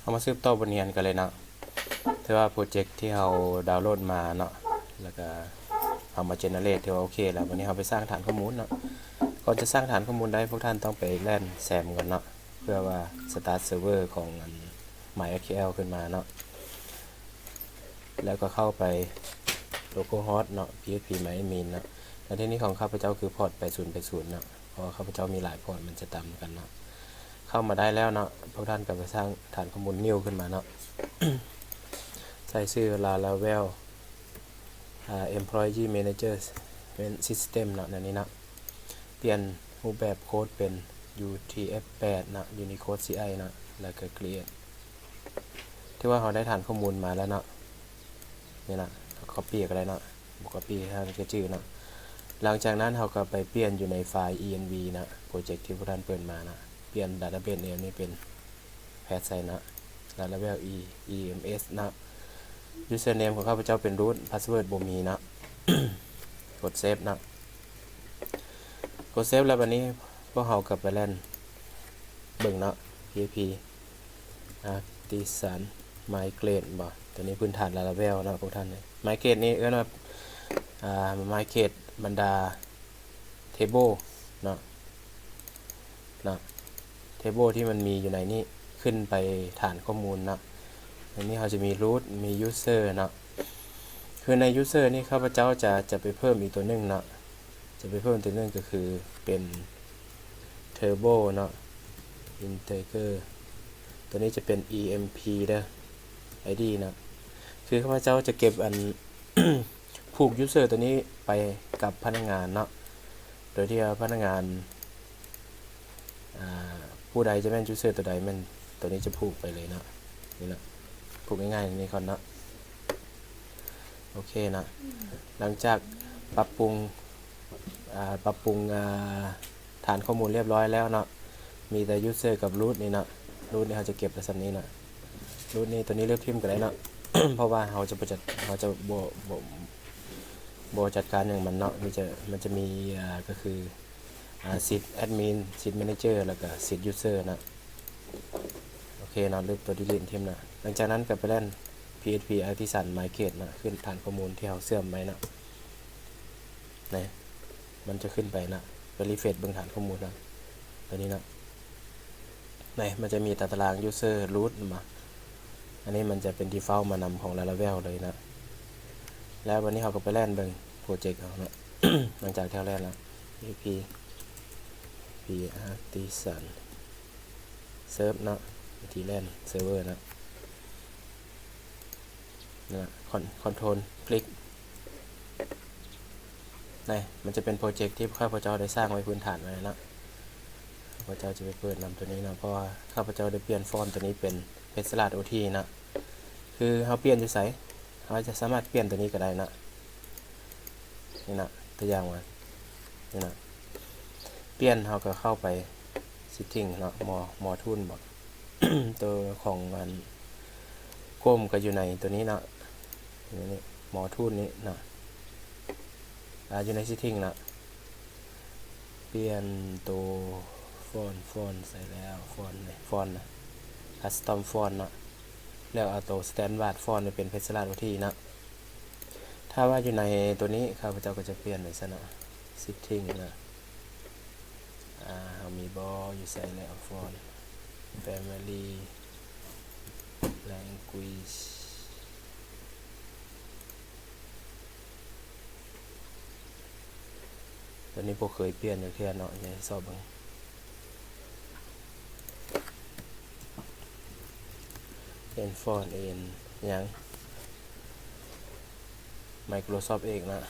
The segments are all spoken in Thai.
เอามาสืบต่อบนเรียนกันเลยเนาะถือว่าโปรเจกต์ที่เราดาวน์โหลดมาเนาะแล้วก็เอามาเจเนเรตถือว่าโอเคแล้ววันนี้เราไปสร้างฐานข้อมูลเนาะก่อนจะสร้างฐานข้อมูลได้พวกท่านต้องไปแล่นแซมก่อนเนาะเพื่อว่า start server ของ MySQL ขึ้นมาเนาะแล้วก็เข้าไป localhost เนาะ php myadmin เนาะและที่นี้ของข้าพเจ้าคือพอร์ต8080เนาะเพราะข้าพเจ้ามีหลายพอร์ตมันจะต่ำกันเนาะเข้ามาได้แล้วเนาะพวกท่านก็ไปสร้างฐานข้อมูล new ขึ้นมาเนาะ ใส่ชื่อ Laravel employee manager system เนาะในนี้เนาะเปลี่ยนรูปแบบโค้ดเป็น UTF-8 นะ Unicode CI นะแล้วก็ create ที่ว่าเราได้ฐานข้อมูลมาแล้วเนาะนี่นะ copy ก็ได้เนาะ copy ให้มันชื่อเนาะหลังจากนั้นเราก็ไปเปลี่ยนอยู่ในไฟล์ env นะโปรเจกต์ที่พวกท่านเปิดมานะเปลี่ยน database name นี้เป็น path ใส่นะ Laravel ems นะ username ของข้าพเจ้าเป็น root password บ่มีนะ กด save นะกด save แล้ววันนี้พวกเรากลับไปเล่นเบิ่งเนาะ php artisan migrate บ่ตัวนี้พื้นฐาน Laravel เนาะพวกท่านเลย migrate นี่ว่าmigrate บรรดา table เนาะtable ที่มันมีอยู่ในนี้ขึ้นไปฐานข้อมูลเนาะอันนี้เราจะมี root มี user เนาะคือใน user นี่ข้าพเจ้าจะไปเพิ่มอีกตัวหนึ่งเนาะจะไปเพิ่มตัวหนึ่งก็คือเป็น turbo เนาะ integer ตัวนี้จะเป็น emp เด้อ id นะคือข้าพเจ้าจะเก็บอัน ผูก user ตัวนี้ไปกับพนักงานเนาะโดยที่พนักงานผู้ใดจะแม่น user ตัวใดแม่นตัวนี้จะผูกไปเลยเนาะนี่นะผูกง่ายๆอย่างนี้ก่อนเนาะโอเคนะหลังจากปรับปรุงฐานข้อมูลเรียบร้อยแล้วเนาะมีแต่ user กับ root นี่เนาะ root นี่เขาจะเก็บในส่วนนี้เนาะ root นี่ตัวนี้เลือกพิมพ์กันได้เนาะ เพราะว่าเราจะบ่จัดการอย่างมันเนาะมันจะมีก็คือseed admin seed manager แล้วก็ seed user นะโอเคเนาะเลือกตัว delete ทิมนะหลังจากนั้นก็ไปเล่น php artisan migrate นะขึ้นฐานข้อมูลที่เราเสื่อมไปนะนี่มันจะขึ้นไปนะไปรีเฟรชเบื้องฐานข้อมูลนะตัวนี้นะนี่มันจะมีตาราง user root มาอันนี้มันจะเป็น default มานำของ Laravel เลยนะแล้ววันนี้เราก็ไปเล่นเบิ่งโปรเจกต์เอานะ หลังจากที่เราเล่นแล้ว php artisan serve นะวิธีเล่น server นะcontrol คลิกนี่มันจะเป็นโปรเจกต์ที่ข้าพเจ้าได้สร้างไว้พื้นฐานไว้นะข้าพเจ้าจะไปเปิดนำตัวนี้นะเพราะว่าข้าพเจ้าได้เปลี่ยนฟอนต์ตัวนี้เป็น Pexelat OT นะคือเราเปลี่ยนอยู่ไสเราจะสามารถเปลี่ยนตัวนี้ก็ได้นะนี่นะตัวอย่างมานี่นะเปลี่ยนเราก็เข้าไป setting เนาะmore tool บอก ตัวของมันก้มก็อยู่ในตัวนี้นะนี่more tool นี้นะอยู่ใน setting นะเปลี่ยนตัวฟอนต์ใส่แล้วฟอนต์นะ custom font นะแล้วเอาตัว standard font เป็น Pexelat OT นะถ้าว่าอยู่ในตัวนี้ข้าพเจ้าก็จะเปลี่ยนในซะนะ setting นะมีบออยู่ใส่แล้ว font family language ตัวนี้พวกเคยเปลี่ยนอยู่แค่เนาะอย่าสอบบ้างเป็นฟอนต์ยัง Microsoft เองนะ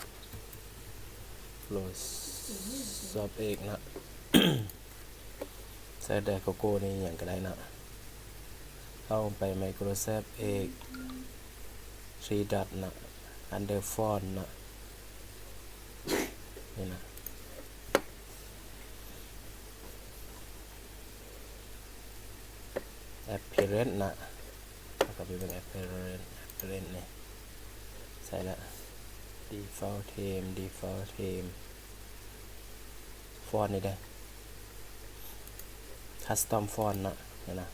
Microsoft เองนะ ใส่ได้โกโก้นี่อย่างก็ได้นะเข้าไป Microsoft เอง3 dot นะ under font นะนี่นะappearance นะแล้วก็ไปเป็น appearance นี่ใส่ละ default theme font นี่ได้ custom font นะนี่นะ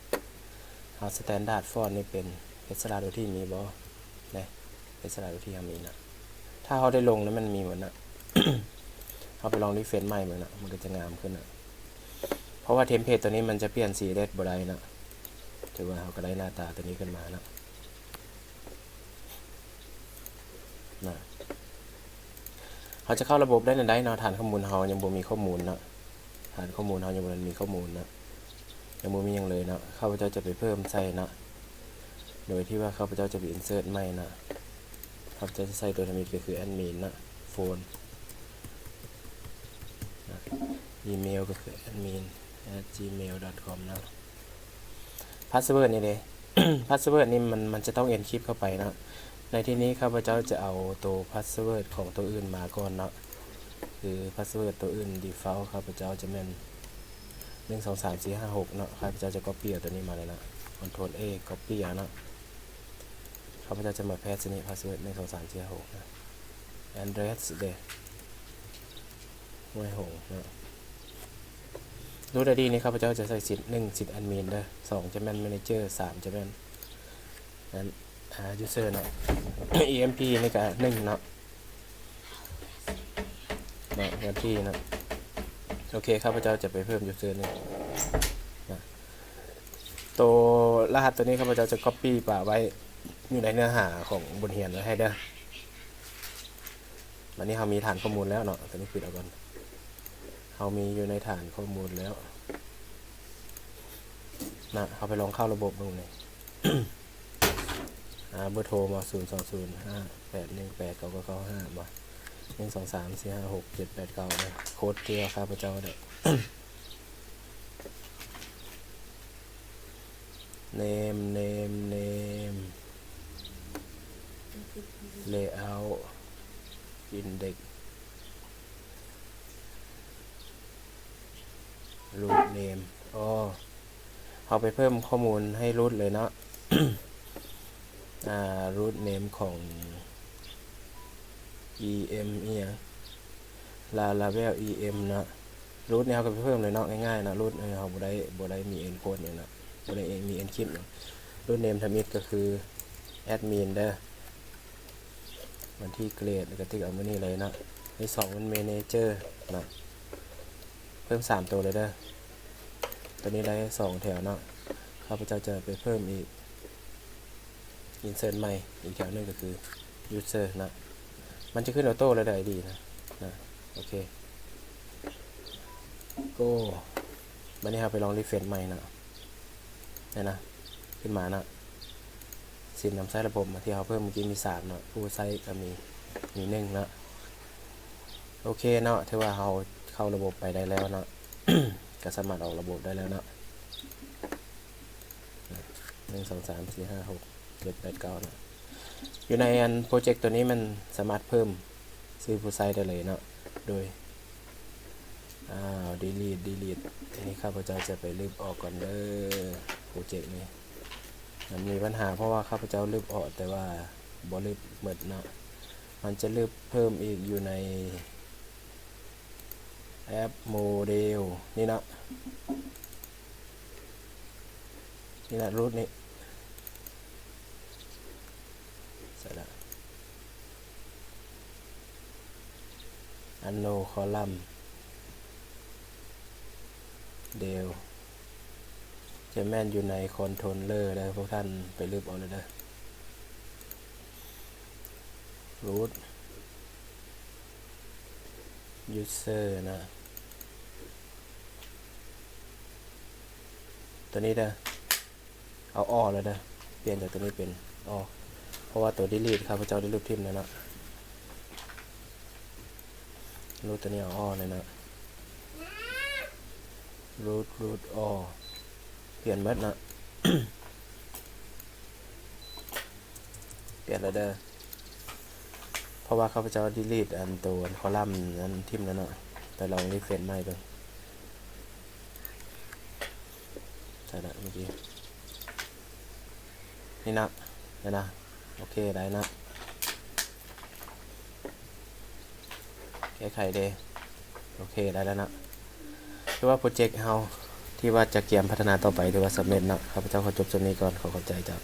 เอาสแตนดาร์ดฟอนต์นี่เป็นเพชรสลาโดที่มีบ่นะเพชรสลาโดที่มีนะถ้าเขาได้ลงแล้วมันมีหมดนะ เขาไปลองรีเฟรชใหม่เหมือนนะมันก็จะงามขึ้นนะเพราะว่าเทมเพลตตัวนี้มันจะเปลี่ยนสีได้บ่ได้นะถือว่าเขาก็ได้หน้าตาตัวนี้ขึ้นมานะเขาจะเข้าระบบได้ในใดเนาะฐานข้อมูลเขายังบ่มีข้อมูลนะฐานข้อมูลเขายังบ่มีข้อมูลนะยังบ่มีอย่างเลยนะข้าพเจ้าจะไปเพิ่มใส่นะโดยที่ว่าข้าพเจ้าจะไปอินเสิร์ตใหม่นะข้าพเจ้าจะใส่ตัวทมิตก็คือแอดมินนะโฟนอีเมลก็คือ admin@gmail.com นะพาสเวิร์ดนี่เลย พาสเวิร์ดนี่มันจะต้องเอนคริปต์เข้าไปนะในที่นี้ข้าพเจ้าจะเอาตัวพาสเวิร์ดของตัวอื่นมาก่อนเนาะคือพาสเวิร์ดตัวอื่น default ข้าพเจ้าจะเป็น1 2 3 4 5 6เนาะข้าพเจ้าจะ copy ตัวนี้มาเลยนะ Ctrl A copy เนาะข้าพเจ้าจะมาแพสนี้พาสเวิร์ด1 2 3 4 5 6นะ address เดห้วยหงนะรูท ID นี้ข้าพเจ้าจะใส่สิทธิ์1สิทธิ์แอดมินเด้อ2จะแม่น manager 3จะแม่นนั้นuser เนาะ emp นี่ก็1เนาะวันที่นะโอเคข้าพเจ้าจะไปเพิ่ม user นึงนะตัวรหัสตัวนี้ข้าพเจ้าจะ copy ป่าไว้อยู่ในเนื้อหาของบทเรียนไว้ให้เด้อวันนี้เรามีฐานข้อมูลแล้วเนาะตัวนี้ปิดเอาก่อนเรามีอยู่ในฐานข้อมูลแล้วนะเราไปลองเข้าระบบดูหน่อย เบอร์โทรมา02058189995มา123456789นะโค้ดที่ข้าพเจ้าได้ name layout index root name เอาไปเพิ่มข้อมูลให้ root เลยเนาะ root name ของ em เนี่ย laravel em นะ root เนี่ยเขาก็ไปเพิ่มเลยเนาะง่ายๆนะ root เขาบ่ได้มี encode เนี่ยนะบ่ได้มี encrypt เนาะ root name ทำอิดก็คือ admin เด้อวันที่เกรดก็ติ๊กเอามานี่เลยนะที่2มัน manager นะเพิ่ม3ตัวเลยเด้อตัวนี้ได้2แถวเนาะข้าพเจ้าจะไปเพิ่มอีก insert ใหม่อีกแถวนึงก็คือ user นะมันจะขึ้นออโต้เลยได้ดีนะโอเค go วันนี้เราไปลองรีเฟรชใหม่นะนะขึ้นมานะสินนำไซต์ระบบมาที่เราเพิ่มเมื่อกี้มี3เนาะผู้ไซต์ก็มี1นะโอเคเนาะถือว่าเราเข้าระบบไปได้แล้วเนาะ ก็สามารถออกระบบได้แล้วเนาะ1 2 3 4 5 6 7 8 9นะอยู่ในอันโปรเจกต์ตัวนี้มันสามารถเพิ่มซื้อผู้ไซต์ได้เลยเนาะโดยdelete อันนี้ข้าพเจ้าจะไปลบออกก่อนเด้อโปรเจกต์นี้มันมีปัญหาเพราะว่าข้าพเจ้าลบออกแต่ว่าบ่ลบหมดเนาะมันจะลบเพิ่มอีกอยู่ในแอปโมเดลนี่นะรูทนี้เสร็จแล้วอันโนคอลัมน์เดลจะแม่นอยู่ในคอนโทรลเลอร์นะพวกท่านไปลืบเอาเลยนะรูทยูเซอร์นะตัวนี้นะเอาออกเลยนะเปลี่ยนจากตัวนี้เป็นออกเพราะว่าตัว delete ครับพระเจ้าได้รูปทิมเลยนะรูทตัวนี้เอาออกเลยนะรูทออกเปลี่ยนเม็ดนะ เปลี่ยนเลยเด้อเพราะว่าข้าพเจ้า delete อันตัวคอลัมน์นั้นทิมแล้วเนาะแต่ลองรีเฟรชใหม่ดูใช่ละเมื่อกี้นี่นะโอเคได้นะแก้ไขเดโอเคได้แล้วนะคือว่าโปรเจกต์เฮาท ที่ว่าจะเกี่ยมพัฒนาต่อไปถือว่าสำเร็จเนาะข้าพเจ้าขอจบส่วนนี้ก่อนขอขอบใจเจ้า